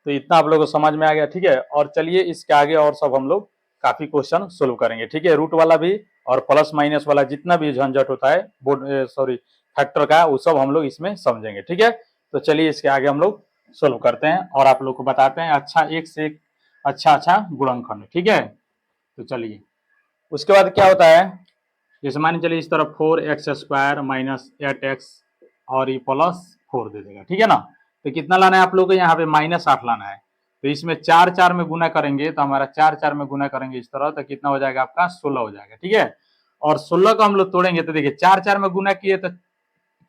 तो इतना आप लोगों को समझ में आ गया, ठीक है। और चलिए इसके आगे और सब हम लोग काफी क्वेश्चन सोल्व करेंगे, ठीक है। रूट वाला भी और प्लस माइनस वाला जितना भी झंझट होता है बोर्ड सॉरी फैक्टर का, वो सब हम लोग इसमें समझेंगे, ठीक है। तो चलिए इसके आगे हम लोग सोल्व करते हैं और आप लोग को बताते हैं अच्छा एक से एक अच्छा गुणनखंड, ठीक है। तो चलिए उसके बाद क्या होता है, जैसे मान चलिए इस तरफ 4x² माइनस 8x और ये +4 दे देगा, ठीक है ना। तो कितना लाना है आप लोग को, यहाँ पे -8 लाना है। तो इसमें 4 में गुना करेंगे तो हमारा 4 में गुना करेंगे इस तरह, तो कितना हो जाएगा आपका 16 हो जाएगा, ठीक है। और 16 को हम लोग तोड़ेंगे तो देखिए 4 में गुना किए तो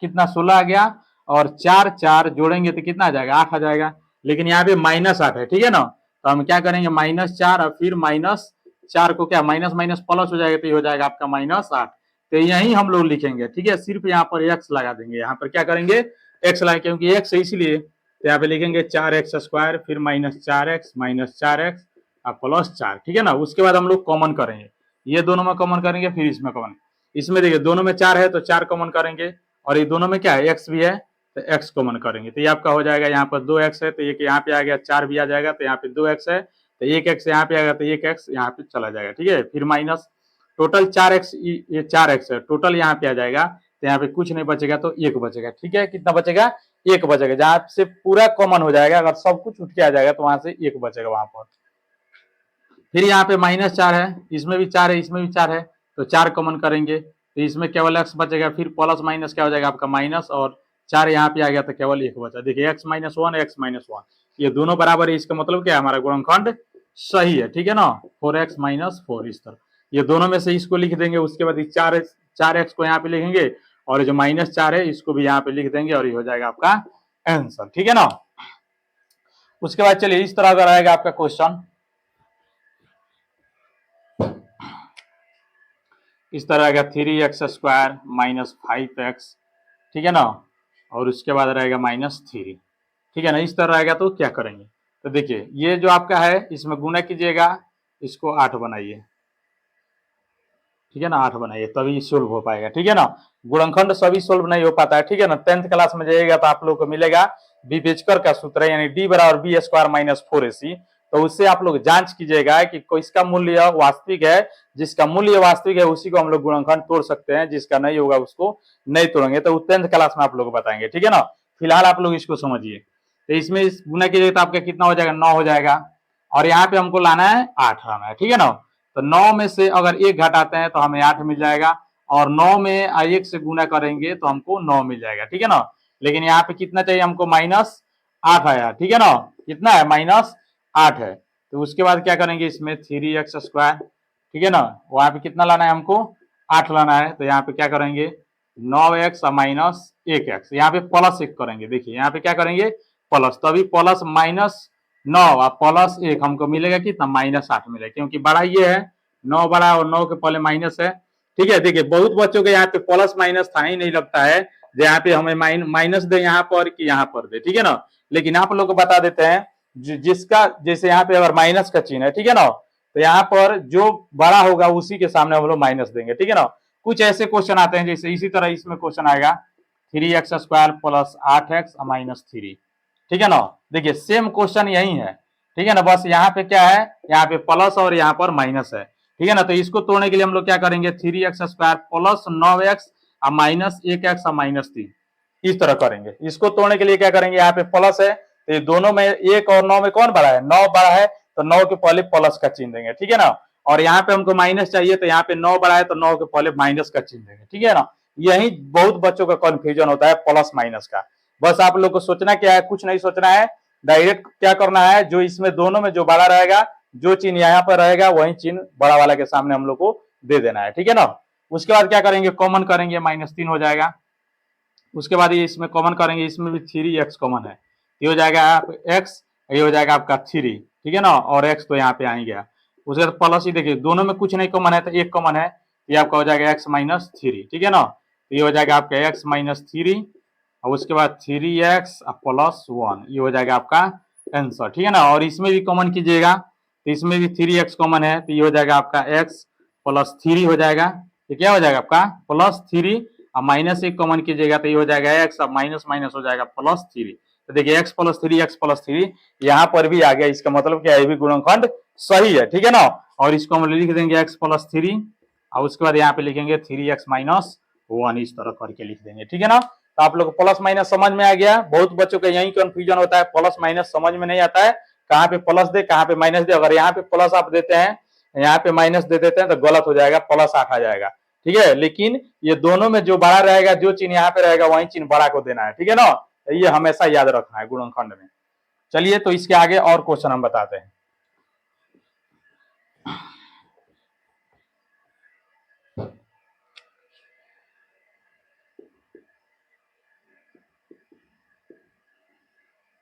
कितना 16 आ गया, और 4 जोड़ेंगे तो कितना आ जाएगा 8 आ जाएगा। लेकिन यहाँ पे -8 है, ठीक है ना। तो हम क्या करेंगे -4 और फिर -4 को क्या माइनस माइनस प्लस हो जाएगा, तो ये हो जाएगा आपका -8। तो यही हम लोग लिखेंगे, ठीक है। सिर्फ यहाँ पर x लगा देंगे, यहाँ पर क्या करेंगे x लगा, क्योंकि x है इसलिए। तो यहाँ पे लिखेंगे 4x² फिर -4x -4x और +4, ठीक है ना। उसके बाद हम लोग कॉमन करेंगे, ये दोनों में कॉमन करेंगे, फिर इसमें कॉमन। इसमें देखिए दोनों में 4 है तो 4 कॉमन करेंगे, और ये दोनों में क्या है x भी है तो x कॉमन करेंगे। तो ये आपका हो जाएगा यहाँ पर 2x है तो एक यहाँ पे आ गया, 4 भी आ जाएगा तो यहाँ पे 2x है, तो 1x यहाँ पे आएगा तो 1x यहाँ पे चला जाएगा, ठीक है। फिर माइनस टोटल 4x, ये 4x है टोटल यहाँ पे आ जाएगा, तो यहाँ पे कुछ नहीं बचेगा तो 1 बचेगा, ठीक है। कितना बचेगा 1 बचेगा, जहाँ से पूरा कॉमन हो जाएगा, अगर सब कुछ उठ के आ जाएगा तो वहां से 1 बचेगा वहां पर। फिर यहाँ पे -4 है, इसमें भी 4 है, इसमें भी 4 है, तो 4 कॉमन करेंगे तो इसमें केवल x बचेगा। फिर प्लस माइनस क्या हो जाएगा आपका माइनस, और 4 यहाँ पे आ गया तो केवल 1 बचा। देखिए x -1 x -1 ये दोनों बराबर है, इसका मतलब क्या है हमारा गुणनखंड सही है, ठीक है ना। 4x -4 इस तरह ये दोनों में से इसको लिख देंगे। उसके बाद 4x को यहाँ पे लिखेंगे, और जो -4 है इसको भी यहाँ पे लिख देंगे, और ये हो जाएगा आपका आंसर, ठीक है ना। उसके बाद चलिए इस तरह अगर आएगा आपका क्वेश्चन, इस तरह आएगा 3x² -5x, ठीक है ना। और उसके बाद रहेगा -3, ठीक है ना। इस तरह रहेगा तो क्या करेंगे, तो देखिए ये जो आपका है इसमें गुना कीजिएगा, इसको 8 बनाइए, ठीक है ना। 8 बनाइए तभी सोल्व हो पाएगा, ठीक है ना। गुणनखंड सभी सोल्व नहीं हो पाता है, ठीक है ना। 10th क्लास में जाइएगा तो आप लोग को मिलेगा विभेजकर का सूत्र, यानी d बराबर b² - 4ac। तो उससे आप लोग जांच कीजिएगा कि इसका मूल्य वास्तविक है, जिसका मूल्य वास्तविक है उसी को हम लोग गुणनखंड तोड़ सकते हैं, जिसका नहीं होगा उसको नहीं तोड़ेंगे। तो 10th क्लास में आप लोग बताएंगे, ठीक है ना। फिलहाल आप लोग इसको समझिए। तो इसमें इस गुना कीजिएगा तो आपका कितना हो जाएगा 9 हो जाएगा, और यहाँ पे हमको लाना है 8 लाना है, ठीक है ना। तो 9 में से अगर 1 घटाते हैं तो हमें 8 मिल जाएगा, और 9 में 1 से गुना करेंगे तो हमको 9 मिल जाएगा, ठीक है ना। लेकिन यहाँ पे कितना चाहिए हमको -8 आया, ठीक है ना। कितना है -8 है। तो उसके बाद क्या करेंगे इसमें 3x², ठीक है ना। वहां पे कितना लाना है हमको 8 लाना है, तो यहाँ पे क्या करेंगे 9x और -1x, यहाँ पे +1 करेंगे। देखिए यहाँ पे क्या करेंगे प्लस, तभी प्लस -9 और +1 हमको मिलेगा कितना -8 मिलेगा, क्योंकि बड़ा ये है 9 बड़ा और 9 के पहले माइनस है, ठीक है। देखिए बहुत बच्चों के यहाँ पे प्लस माइनस था ही नहीं लगता है, यहाँ पे हमें माइनस दे यहाँ पर कि यहाँ पर दे, ठीक है ना। लेकिन आप लोग को बता देते हैं जिसका जैसे यहाँ पे अगर माइनस का चिन्ह है, ठीक है ना, तो यहाँ पर जो बड़ा होगा उसी के सामने हम लोग माइनस देंगे, ठीक है ना। कुछ ऐसे क्वेश्चन आते हैं जैसे इसी तरह इसमें क्वेश्चन आएगा 3x² + 8x -3, ठीक है ना। देखिए सेम क्वेश्चन यही है, ठीक है ना, बस यहाँ पे क्या है यहाँ पे प्लस और यहाँ पर माइनस है, ठीक है ना। तो इसको तोड़ने के लिए हम लोग क्या करेंगे 3x² + 9x और -1x और -3 इस तरह करेंगे। इसको तोड़ने के लिए क्या करेंगे यहाँ पे प्लस है, तो दोनों में 1 और 9 में कौन बड़ा है 9 बड़ा है, तो 9 के पहले प्लस का चिन्ह देंगे, ठीक है ना। और यहाँ पे हमको माइनस चाहिए तो यहाँ पे 9 बड़ा है तो 9 के पहले माइनस का चिन्ह देंगे, ठीक है ना। यही बहुत बच्चों का कंफ्यूजन होता है प्लस माइनस का। बस आप लोग को सोचना क्या है, कुछ नहीं सोचना है, डायरेक्ट क्या करना है, जो इसमें दोनों में जो बड़ा रहेगा, जो चिन्ह यहाँ पर रहेगा वही चिन्ह बड़ा वाला के सामने हम लोग को दे देना है, ठीक है ना। उसके बाद क्या करेंगे कॉमन करेंगे -3 हो जाएगा। उसके बाद ये इसमें कॉमन करेंगे, इसमें भी 3x कॉमन है, ये हो जाएगा x, ये हो जाएगा आपका 3, ठीक है ना, और x तो यहाँ पे आ ही गया। उसके बाद प्लस ही देखिए दोनों में कुछ नहीं कॉमन है तो 1 कॉमन है, ये आपका हो जाएगा x -3, ठीक है ना। तो ये हो जाएगा आपका x -3, और उसके बाद 3x +1 ये हो जाएगा आपका आंसर, ठीक है ना। और इसमें भी कॉमन कीजिएगा तो इसमें भी 3x कॉमन है, तो ये हो जाएगा आपका x +3 हो जाएगा, ये क्या हो जाएगा आपका +3, और -1 कॉमन कीजिएगा तो ये हो जाएगा x, अब माइनस माइनस हो जाएगा +3। तो देखिए x प्लस थ्री यहाँ पर भी आ गया, इसका मतलब क्या है, ये भी गुणनखंड सही है, ठीक है ना। और इसको हम लिख देंगे x प्लस थ्री और उसके बाद यहाँ पे लिखेंगे 3x माइनस 1, इस तरह करके लिख देंगे, ठीक है ना। तो आप लोग को प्लस माइनस समझ में आ गया। बहुत बच्चों का यही कंफ्यूजन होता है, प्लस माइनस समझ में नहीं आता है, कहाँ पे प्लस दे कहाँ पे माइनस दे। अगर यहाँ पे प्लस आप देते हैं, यहाँ पे माइनस दे देते हैं तो गलत हो जाएगा, प्लस 8 आ जाएगा, ठीक है। लेकिन ये दोनों में जो बड़ा रहेगा, जो चिन्ह यहाँ पे रहेगा वही चिन्ह बड़ा को देना है, ठीक है ना। ये हमेशा याद रखना है गुणनखंड में। चलिए तो इसके आगे और क्वेश्चन हम बताते हैं।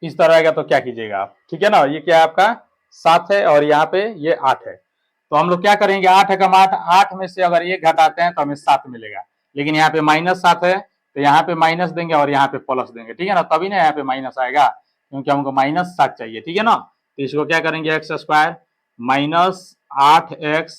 इस तरह आएगा तो क्या कीजिएगा आप, ठीक है ना। ये क्या है आपका 7 है और यहाँ पे ये 8 है, तो हम लोग क्या करेंगे, 8 कम 8, 8 में से अगर 1 घटाते हैं तो हमें 7 मिलेगा। लेकिन यहाँ पे -7 है तो यहाँ पे माइनस देंगे और यहाँ पे प्लस देंगे, ठीक है ना, तभी ना यहाँ पे माइनस आएगा, क्योंकि हमको -7 चाहिए, ठीक है ना। तो इसको क्या करेंगे, एक्स स्क्वायर -8x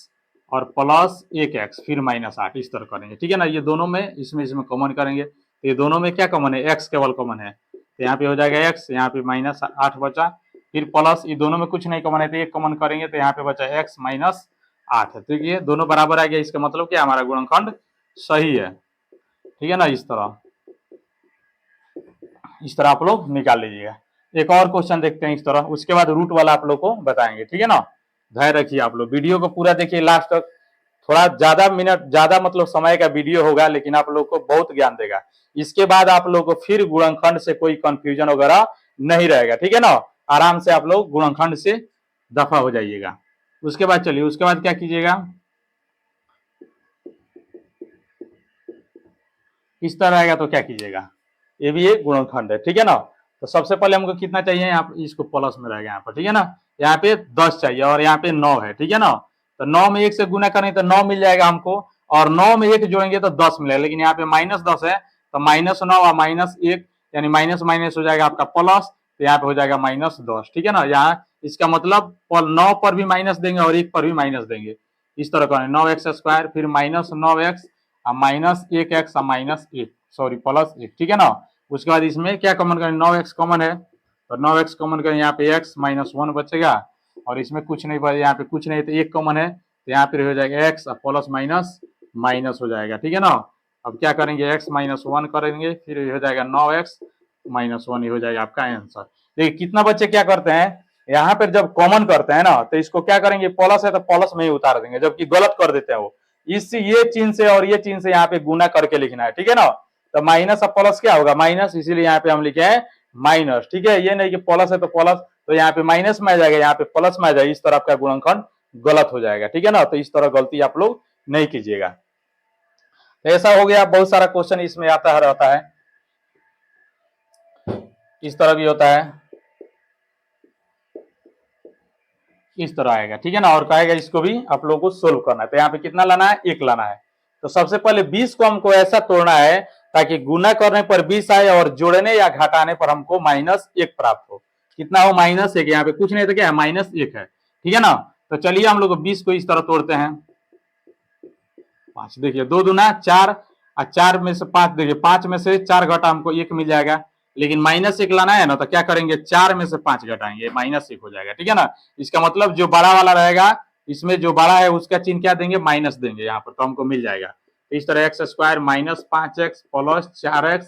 और प्लस 1x फिर -8, इस तरह करेंगे, ठीक है ना। ये दोनों में इसमें कॉमन करेंगे, तो ये दोनों में क्या कॉमन है, x केवल कॉमन है, तो यहाँ पे हो जाएगा x, यहाँ पे -8 बचा, फिर प्लस, ये दोनों में कुछ नहीं कॉमन है तो एक कॉमन करेंगे, तो यहाँ पे बचा x -8 है। तो ये दोनों बराबर आ गया, इसका मतलब क्या, हमारा गुणनखंड सही है, ठीक है ना। इस तरह आप लोग निकाल लीजिएगा। एक और क्वेश्चन देखते हैं इस तरह, उसके बाद रूट वाला आप लोग को बताएंगे, ठीक है ना। धैर्य रखिए, आप लोग वीडियो को पूरा देखिए लास्ट तक। थोड़ा ज्यादा मिनट, ज्यादा मतलब समय का वीडियो होगा, लेकिन आप लोग को बहुत ज्ञान देगा। इसके बाद आप लोग को फिर गुणनखंड से कोई कंफ्यूजन वगैरह नहीं रहेगा, ठीक है ना। आराम से आप लोग गुणनखंड से दफा हो जाइएगा। उसके बाद चलिए, उसके बाद क्या कीजिएगा, इस तरह आएगा तो क्या कीजिएगा, ये भी एक गुणनखंड है, ठीक है ना। तो सबसे पहले हमको कितना चाहिए, यहाँ इसको प्लस में रहेगा यहाँ पर, ठीक है ना। यहाँ पे 10 चाहिए और यहाँ पे 9 है, ठीक है ना। तो 9 में 1 से गुना करें तो 9 मिल जाएगा हमको, और 9 में 1 जोड़ेंगे तो 10 मिलेगा। लेकिन यहाँ पे -10 है तो -9 और -1 यानी माइनस माइनस हो जाएगा आपका प्लस, तो यहाँ पे हो जाएगा -10, ठीक है ना। यहाँ इसका मतलब 9 पर भी माइनस देंगे और 1 पर भी माइनस देंगे, इस तरह करें, 9x स्क्वायर फिर -9x -1x -1 सॉरी +1, ठीक है ना। उसके बाद इसमें क्या कॉमन करें, 9x कॉमन है तो 9x कॉमन करें, यहाँ पे x -1 बचेगा और इसमें कुछ नहीं बचा, यहाँ पे कुछ नहीं तो 1 कॉमन है, तो यहाँ पे हो जाएगा x और प्लस माइनस माइनस हो जाएगा, ठीक है ना। अब क्या करेंगे, x -1 करेंगे, फिर हो जाएगा 9x -1, ये हो जाएगा आपका आंसर। देखिए कितना बच्चे क्या करते हैं, यहाँ पर जब कॉमन करते हैं ना तो इसको क्या करेंगे, प्लस है तो प्लस में ही उतार देंगे, जबकि गलत कर देते हैं वो। इससे ये चिन्ह से और ये चिन्ह से यहाँ पे गुना करके लिखना है, ठीक है ना। तो माइनस और प्लस क्या होगा, माइनस, इसीलिए यहाँ पे हम लिखे हैं माइनस, ठीक है। ये नहीं कि प्लस है तो प्लस, तो यहाँ पे माइनस में आ जाएगा, यहाँ पे प्लस में आ जाएगा, इस तरह आपका गुणनखंड गलत हो जाएगा, ठीक है ना। तो इस तरह गलती आप लोग नहीं कीजिएगा। तो ऐसा हो गया, बहुत सारा क्वेश्चन इसमें आता रहता है, इस तरह भी होता है, इस तरह आएगा, ठीक है ना। और कहेगा इसको भी आप लोगों को सोल्व करना है, तो यहाँ पे कितना लाना है, 1 लाना है। तो सबसे पहले 20 को हमको ऐसा तोड़ना है ताकि गुना करने पर 20 आए और जोड़ने या घटाने पर हमको -1 प्राप्त हो। कितना हो, -1, यहाँ पे कुछ नहीं तो क्या है, -1 है, ठीक है ना। तो चलिए हम लोग 20 को इस तरह तोड़ते हैं। 5, देखिए 2 दूना 4 और 4 में से 5, देखिए 5 में से 4 घटा हमको 1 मिल जाएगा। लेकिन -1 लाना है ना, तो क्या करेंगे, 4 में से 5 घटाएंगे, -1 हो जाएगा, ठीक है ना। इसका मतलब जो बड़ा वाला रहेगा, इसमें जो बड़ा है उसका चिन्ह क्या देंगे, माइनस देंगे यहाँ पर, तो हमको मिल जाएगा। इस तरह x square -5x plus 4x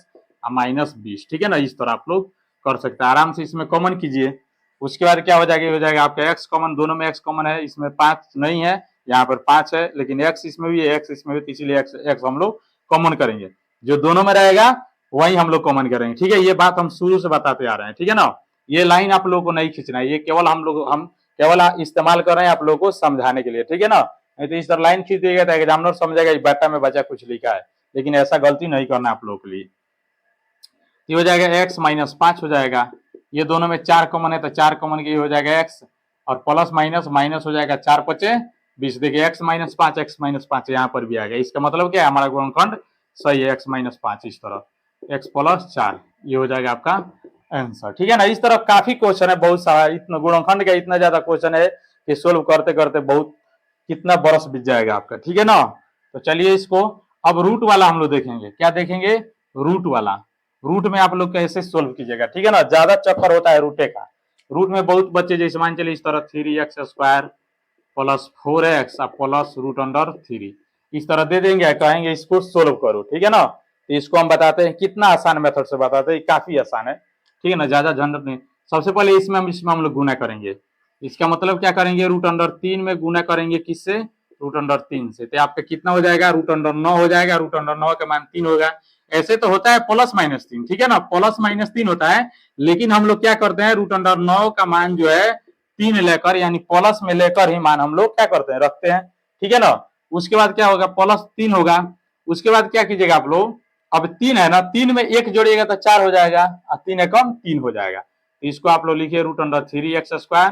-20, ठीक है ना। इस तरह आप लोग कर सकते हैं, आराम से इसमें कॉमन कीजिए। उसके बाद क्या हो जाएगा आपका x कॉमन, दोनों में x कॉमन है, इसमें 5 नहीं है, यहाँ पर 5 है, लेकिन x इसमें भी है, x इसमें भी, इसीलिए x हम लोग कॉमन करेंगे। जो दोनों में रहेगा वही हम लोग कॉमन करेंगे, ठीक है। ये बात हम शुरू से बताते आ रहे हैं, ठीक है ना। ये लाइन आप लोगों को नहीं खींचना है, ये केवल हम केवल इस्तेमाल कर रहे हैं आप लोगों को समझाने के लिए, ठीक है ना। नहीं तो इस तरह लाइन खींच दिएगा तो एग्जामिनर समझेगा बाटा में बचा कुछ लिखा है, लेकिन ऐसा गलती नहीं करना आप लोगों के लिए। ये हो जाएगा x -5 हो जाएगा, ये दोनों में 4 कॉमन है तो 4 कॉमन की हो जाएगा x, और प्लस माइनस माइनस हो जाएगा, 4 5 20, देखिए x -5 यहाँ पर भी आ गया। इसका मतलब क्या है, हमारा गुणनखंड सही है, x -5, इस तरह x + 4, ये हो जाएगा आपका आंसर, ठीक है ना। इस तरह काफी क्वेश्चन है, बहुत सारा, इतना गुणनखंड का इतना ज्यादा क्वेश्चन है कि सोल्व करते करते बहुत कितना बरस बीत जाएगा आपका, ठीक है ना। तो चलिए इसको अब रूट वाला हम लोग देखेंगे, क्या देखेंगे, रूट वाला। रूट में आप लोग कैसे सोल्व कीजिएगा, ठीक है ना, ज्यादा चक्कर होता है रूटे का। रूट में बहुत बच्चे जैसे मान चलिए इस तरह 3x² प्लस 4x प्लस √3 इस तरह दे देंगे, कहेंगे इसको सोल्व करो, ठीक है ना। तो इसको हम बताते हैं कितना आसान मेथड से बताते हैं, काफी आसान है, ठीक है ना, ज्यादा झंझट नहीं। सबसे पहले इसमें हम लोग गुना करेंगे। इसका मतलब क्या करेंगे, √3 में गुना करेंगे किससे, √3 से। तो आपका कितना हो जाएगा, √9 हो जाएगा, √9 का मान 3 होगा। ऐसे तो होता है +-3, ठीक है ना, +-3 होता है, लेकिन हम लोग क्या करते हैं, √9 का मान जो है 3 लेकर यानी प्लस में लेकर ही मान हम लोग क्या करते हैं, रखते हैं, ठीक है ना। उसके बाद क्या होगा, +3 होगा। उसके बाद क्या कीजिएगा आप लोग, अब 3 है ना, 3 में 1 जोड़िएगा तो 4 हो जाएगा, और 3 एकम 3 हो जाएगा। तो इसको आप लोग लिखिए √3x²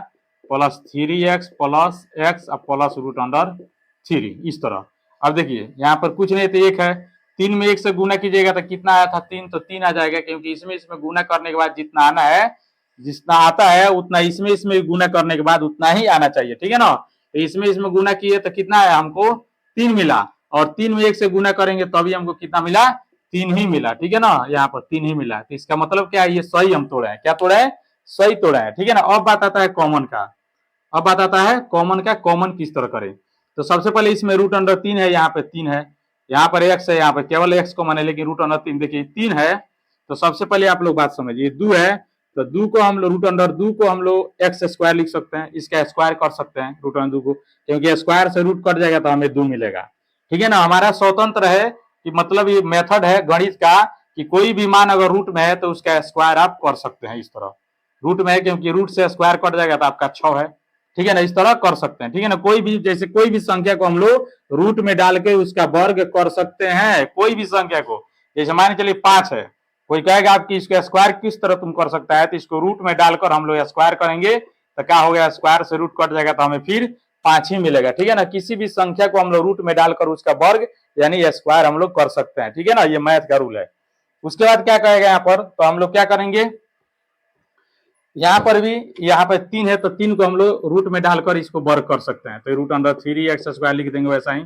plus 3x plus x plus √3 इस तरह। अब देखिए यहाँ पर कुछ नहीं तो 1 है, 3 में 1 से गुना कीजिएगा तो कितना आया था 3, तो 3 आ जाएगा, क्योंकि इसमें गुना करने के बाद जितना आना है, जितना आता है उतना इसमें गुना करने के बाद उतना ही आना चाहिए, ठीक है ना। तो इसमें गुना किए तो कितना आया, हमको 3 मिला, और 3 में 1 से गुना करेंगे तभी हमको कितना मिला, 3 ही मिला, ठीक है ना, यहाँ पर 3 ही मिला। तो इसका मतलब क्या है, ये सही हम तोड़े हैं, क्या तोड़े हैं, सही तोड़े हैं, ठीक है ना। अब बात आता है कॉमन का, अब बात आता है कॉमन का, कॉमन किस तरह करें। तो सबसे पहले इसमें √3 है, यहाँ पे 3 है, यहाँ पर x है, यहाँ पर केवल x कॉमन है, लेकिन √3 देखिए 3 है। तो सबसे पहले आप लोग बात समझिए, 2 है तो 2 को हम लोग √2 को हम लोग x² लिख सकते हैं, इसका स्क्वायर कर सकते हैं √2 को, क्योंकि स्क्वायर से रूट कट जाएगा तो हमें 2 मिलेगा, ठीक है ना। हमारा स्वतंत्र है कि मतलब ये मेथड है गणित का कि कोई भी मान अगर रूट में है तो उसका स्क्वायर आप कर सकते हैं इस तरह। रूट में है क्योंकि रूट से स्क्वायर कट जाएगा तो आपका 6 है, ठीक है ना, इस तरह कर सकते हैं, ठीक है ना। कोई भी जैसे कोई भी संख्या को हम लोग रूट में डाल के उसका वर्ग कर सकते हैं, कोई भी संख्या को, जैसे मान चलिए 5 है, कोई कहेगा आपकी इसको स्क्वायर किस तरह तुम कर सकता है, तो इसको रूट में डालकर हम लोग स्क्वायर करेंगे तो क्या हो गया, स्क्वायर से रूट कट जाएगा तो हमें फिर 5 ही मिलेगा, ठीक है ना। किसी भी संख्या को हम लोग रूट में डालकर उसका वर्ग यानी स्क्वायर हम लोग कर सकते हैं, ठीक है ना, ये मैथ का रूल है। उसके बाद क्या कहेगा यहाँ पर, तो हम लोग क्या करेंगे, यहाँ पर भी यहाँ पर 3 है तो 3 को हम लोग रूट में डालकर इसको वर्ग कर सकते हैं, तो √3x² लिख देंगे वैसा ही।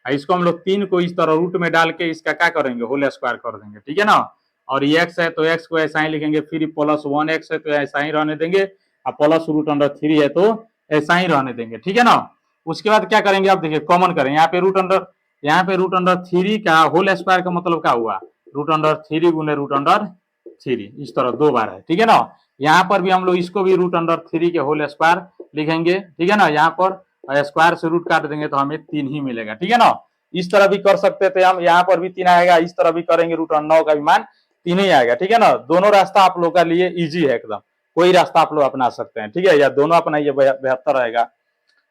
इसको हम लोग 3 को इस तरह रूट में डाल के इसका क्या करेंगे, होल स्क्वायर कर देंगे, ठीक है ना। और ये x है तो x को ऐसा ही लिखेंगे, फिर +1x है तो ऐसा ही रहने देंगे, और प्लस √3 है तो ऐसा ही रहने देंगे, ठीक है ना। उसके बाद क्या करेंगे, आप देखिए कॉमन करें, यहाँ पे √3 का होल स्क्वायर का मतलब क्या हुआ, √3 गुने √3 इस तरह 2 बार है, ठीक है ना। यहाँ पर भी हम लोग इसको भी √3 के होल स्क्वायर लिखेंगे, ठीक है ना। यहाँ पर स्क्वायर से रूट काट देंगे तो हमें 3 ही मिलेगा, ठीक है ना। इस तरह भी कर सकते थे हम, यहाँ पर भी 3 आएगा, इस तरह भी करेंगे, √9 का भी मान 3 ही आएगा, ठीक है ना। दोनों रास्ता आप लोग का लिए इजी है एकदम, कोई रास्ता आप लोग अपना सकते हैं, ठीक है, या दोनों अपनाइए बेहतर रहेगा,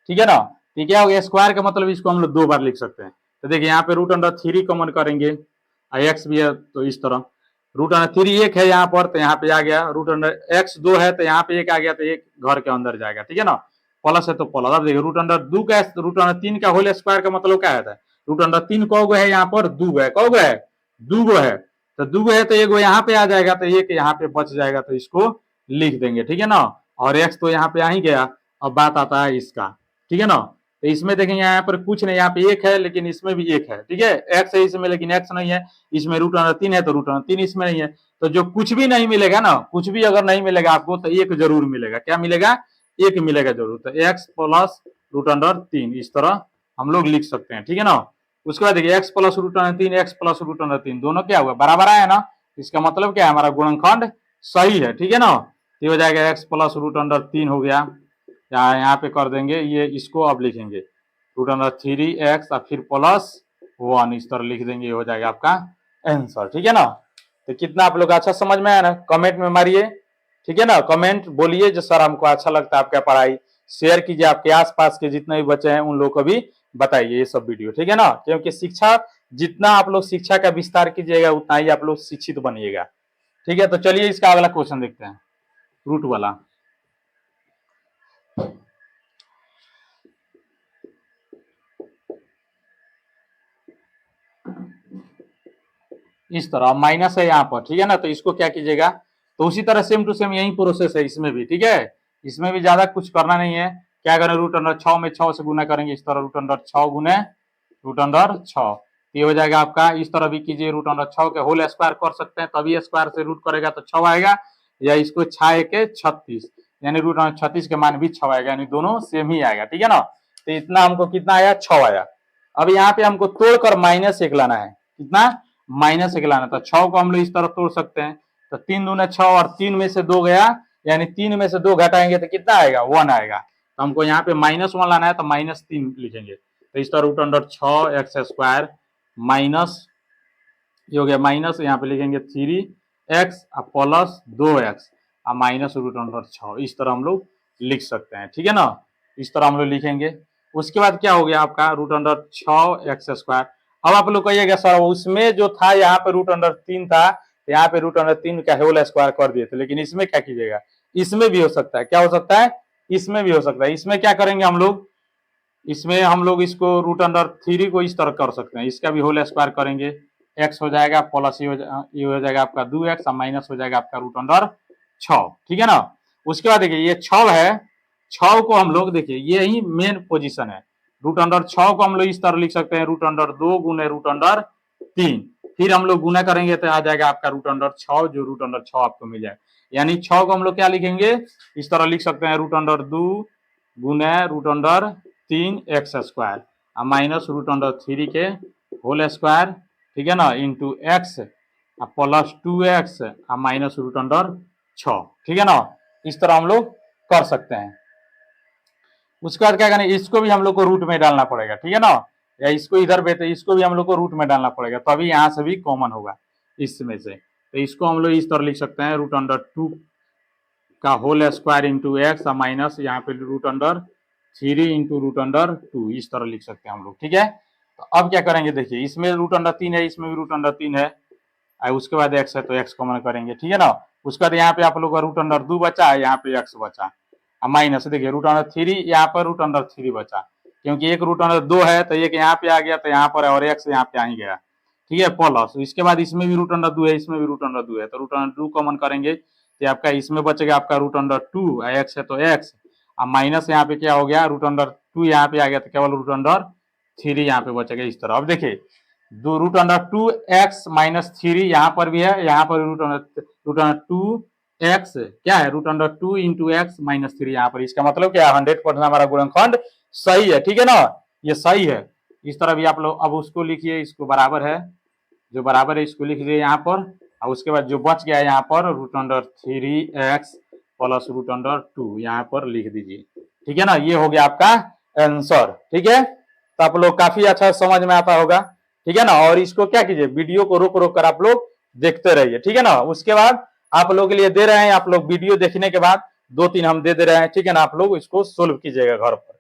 ठीक है ना। तो क्या हो गया, स्क्वायर का मतलब इसको हम लोग 2 बार लिख सकते हैं। तो देखिए यहाँ पे √3 कॉमन करेंगे, x भी है तो इस तरह, √3 1 है यहाँ पर तो यहाँ पे आ गया, x 2 है तो यहाँ पे 1 आ गया, तो 1 घर के अंदर जाएगा, ठीक है ना, प्लस है तो प्लस। अब देखिए √3 का होल स्क्वायर का मतलब क्या है, √3 कौ गो है यहाँ पर, 2 है, कौ गो है, 2 गो है, तो 2 गो है तो 1 गो यहाँ पे आ जाएगा, तो 1 यहाँ पे बच जाएगा, तो इसको लिख देंगे, ठीक है ना। और x तो यहाँ पे आ ही गया। अब बात आता है इसका, ठीक है ना। तो इसमें देखेंगे यहाँ पर कुछ नहीं, यहाँ पे 1 है लेकिन इसमें भी 1 है, ठीक है, x है इसमें लेकिन x नहीं है, इसमें √3 है तो √3 इसमें नहीं है। तो जो कुछ भी नहीं मिलेगा ना, कुछ भी अगर नहीं मिलेगा आपको तो 1 जरूर मिलेगा, क्या मिलेगा, 1 मिलेगा जरूर। तो x प्लस √3 इस तरह हम लोग लिख सकते हैं, ठीक है ना। उसके बाद देखिए x प्लस √3 x प्लस √3 दोनों क्या हुआ, बराबर आया ना, इसका मतलब क्या है, हमारा गुणनखंड सही है, ठीक है ना। तो हो जाएगा x प्लस √3 हो गया, यहाँ पे कर देंगे ये, इसको अब लिखेंगे √3x और फिर +1 इस तरह लिख देंगे, हो जाएगा आपका आंसर, ठीक है ना। तो कितना आप लोग अच्छा समझ में आया ना, कमेंट में मारिए, ठीक है ना, कमेंट बोलिए जो सर हमको अच्छा लगता है आपका पढ़ाई, शेयर कीजिए, आपके आसपास के जितने भी बच्चे हैं उन लोग को भी बताइए ये सब वीडियो, ठीक है ना। क्योंकि शिक्षा जितना आप लोग शिक्षा का विस्तार कीजिएगा उतना ही आप लोग शिक्षित बनिएगा, ठीक है। तो चलिए इसका अगला क्वेश्चन देखते हैं, रूट वाला। इस तरह माइनस है यहाँ पर, ठीक है ना, तो इसको क्या कीजिएगा, तो उसी तरह सेम टू सेम यही प्रोसेस है इसमें भी, ठीक है। इसमें भी ज्यादा कुछ करना नहीं है, क्या करें, √6 में 6 से गुना करेंगे, इस तरह √6 गुने √6 ये हो जाएगा आपका, इस तरह भी कीजिए, रूट अंडर 6 के होल स्क्वायर कर सकते हैं, तभी स्क्वायर से रूट करेगा तो 6 आएगा, या इसको 6 के 36 यानी रूट अंडर 36 के मान भी 6 आएगा, यानी दोनों सेम ही आएगा, ठीक है ना। तो इतना हमको कितना आया, 6 आया। अब यहाँ पे हमको तोड़कर -1 लाना है, कितना, -1 लाना। तो 6 को हम लोग इस तरह तोड़ सकते हैं, तो 3 दूने 6 और 3 में से 2 गया, यानी 3 में से 2 घटाएंगे तो कितना आएगा, 1 आएगा। तो हमको यहाँ पे -1 लाना है, तो -3 लिखेंगे। तो इस तरह रूट अंडर 6x² माइनस, ये हो गया माइनस, यहाँ पे लिखेंगे 3x plus 2x minus root under 6, इस तरह हम लोग लिख सकते हैं, ठीक है ना। इस तरह हम लोग लिखेंगे। उसके बाद क्या हो गया आपका, रूट अंडर 6x²। अब आप लोग कहिएगा सर उसमें जो था यहाँ पे रूट अंडर 3 था, यहाँ पे रूट अंडर 3 का होल स्क्वायर कर दिए थे, लेकिन इसमें क्या कीजिएगा, इसमें भी हो सकता है, क्या हो सकता है, इसमें भी हो सकता है। इसमें क्या करेंगे हम लोग, इसमें हम लोग इसको रूट अंडर 3 को इस तरह कर सकते हैं, इसका भी होल स्क्वायर करेंगे, x हो जाएगा प्लस ये हो जाएगा आपका 2x और माइनस हो जाएगा आपका रूट अंडर 6, ठीक है ना। उसके बाद देखिए ये 6 है, 6 को हम लोग देखिए यही मेन पोजीशन है, रूट अंडर 6 को हम लोग इस तरह लिख सकते हैं, रूट अंडर 2 गुने रूट अंडर 3, फिर हम लोग गुना करेंगे तो आ जाएगा आपका रूट अंडर 6, जो रूट अंडर 6 आपको मिल जाएगा। यानी 6 को हम लोग क्या लिखेंगे, इस तरह लिख सकते हैं, रूट अंडर 2 गुने root under 3x² minus root under 3 के होल स्क्वायर, ठीक है ना, into x plus 2x minus root under 6, ठीक है ना। इस तरह हम लोग कर सकते हैं। उसके बाद क्या करना है, इसको भी हम लोग को रूट में डालना पड़ेगा, ठीक है ना, या इसको इधर बेटे इसको भी हम लोग को रूट में डालना पड़ेगा, तभी यहाँ से भी कॉमन होगा इसमें से। तो इसको हम लोग इस तरह लिख सकते हैं, रूट अंडर 2 का whole square into x minus यहाँ पे root under 3 into root under 2, इस तरह लिख सकते हैं हम लोग, ठीक है। तो अब क्या करेंगे, देखिए इसमें रूट अंडर 3 है, इसमें भी रूट अंडर 3 है, उसके बाद x है तो x कॉमन करेंगे, ठीक है ना। उसके बाद यहाँ पे आप लोग का रूट अंडर 2 बचा है, यहाँ पे x बचा, माइनस देखिए रूट अंडर 3, यहाँ पर रूट अंडर 3 बचा, क्योंकि एक रूट अंडर 2 है तो एक यहाँ पे आ गया, तो यहाँ पर और x यहाँ पे आ ही गया, ठीक है, प्लस इसके बाद इसमें भी रूट अंडर 2 है, इसमें भी रूट अंडर 2 है, तो रूट अंडर 2 कॉमन करेंगे तो आपका इसमें बचेगा आपका रूट अंडर 2, x है तो x, माइनस यहाँ पे क्या हो गया, रूट अंडर 2 यहाँ पे आ गया, तो केवल रूट अंडर 3 यहाँ पे बचेगा, इस तरह। अब देखिए दो रूट अंडर 2x माइनस 3 यहाँ पर भी है, यहाँ पर रूट अंडर 2x क्या है, root under 2 into x minus 3 यहाँ पर, इसका मतलब क्या, 100% हमारा गुणनखंड सही है, ठीक है ना, ये सही है। इस तरह भी आप लोग अब उसको लिखिए, इसको बराबर है, जो बराबर है इसको लिख दीजिए यहाँ पर, और उसके बाद जो बच गया है यहाँ पर root under 3x plus root under 2 यहाँ पर लिख दीजिए, ठीक है ना। ये हो गया आपका आंसर, ठीक है। तो आप लोग काफी अच्छा समझ में आता होगा, ठीक है ना। और इसको क्या कीजिए, वीडियो को रोक रोक कर आप लोग देखते रहिए, ठीक है ना। उसके बाद आप लोगों के लिए दे रहे हैं, आप लोग वीडियो देखने के बाद 2-3 हम दे रहे हैं, ठीक है ना, आप लोग इसको सोल्व कीजिएगा घर पर,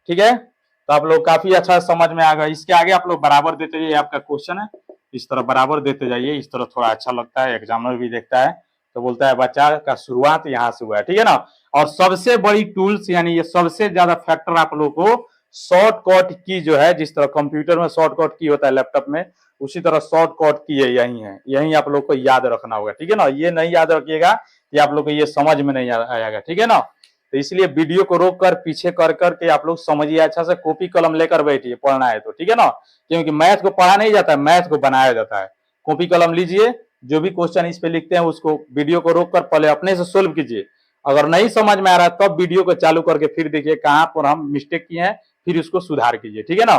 ठीक है। तो आप लोग काफी अच्छा समझ में आ गया। इसके आगे आप लोग बराबर देते जाइए, आपका क्वेश्चन है, इस तरह बराबर देते जाइए, इस तरह थोड़ा अच्छा लगता है, एग्जामिनर भी देखता है तो बोलता है बच्चा का शुरुआत यहाँ से हुआ है, ठीक है ना। और सबसे बड़ी टूल्स यानी ये सबसे ज्यादा फैक्टर आप लोग को शॉर्टकट की जो है, जिस तरह कंप्यूटर में शॉर्टकट की होता है लैपटॉप में, उसी तरह शॉर्टकट की यही है, यही आप लोग को याद रखना होगा, ठीक है ना। ये नहीं याद रखिएगा कि आप लोग को ये समझ में नहीं आएगा, ठीक है ना। तो इसलिए वीडियो को रोक कर पीछे कर करके आप लोग समझिए, अच्छा से कॉपी कलम लेकर बैठिए, पढ़ना है तो, ठीक है ना। क्योंकि मैथ को पढ़ा नहीं जाता है, मैथ को बनाया जाता है। कॉपी कलम लीजिए, जो भी क्वेश्चन इस पे लिखते हैं उसको वीडियो को रोक कर पहले अपने से सोल्व कीजिए, अगर नहीं समझ में आ रहा है तब वीडियो को चालू करके फिर देखिए कहाँ पर हम मिस्टेक किए हैं, फिर उसको सुधार कीजिए, ठीक है ना।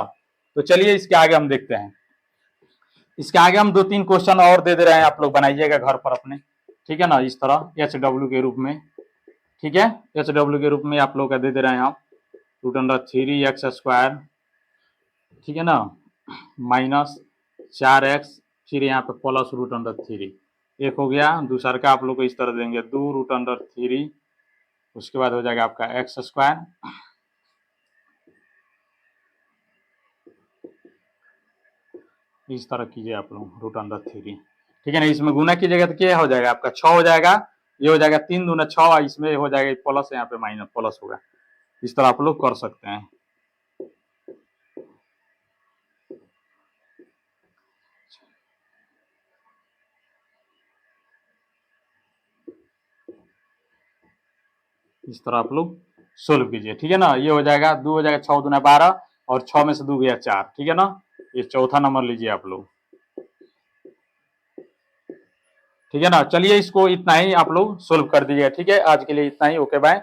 तो चलिए इसके आगे हम देखते हैं। इसके आगे हम 2-3 क्वेश्चन और दे रहे हैं, आप लोग बनाइएगा घर पर अपने, ठीक है ना, इस तरह HW के रूप में, ठीक है, HW के रूप में आप लोग का दे रहे हैं हम, रूट अंडर 3x², ठीक है ना, माइनस 4x, फिर यहाँ पे प्लस रूट अंडर 3, एक हो गया। दूसरा का आप लोग को इस तरह देंगे 2 रूट अंडर 3, उसके बाद हो जाएगा आपका x², इस तरह कीजिए आप लोग रूट अंडर 3, ठीक है ना। इसमें गुना कीजिएगा तो क्या हो जाएगा आपका 6 हो जाएगा, ये हो जाएगा 3 दूना 6, इसमें हो जाएगा प्लस, यहाँ पे माइनस प्लस होगा, इस तरह आप लोग कर सकते हैं। इस तरह आप लोग सोल्व कीजिए, ठीक है ना। ये हो जाएगा 2 हो जाएगा 6 दूना 12, और 6 में से 2 गया 4, ठीक है ना। ये चौथा नंबर लीजिए आप लोग, ठीक है ना। चलिए इसको इतना ही आप लोग सोल्व कर दीजिएगा, ठीक है। आज के लिए इतना ही, ओके बाय।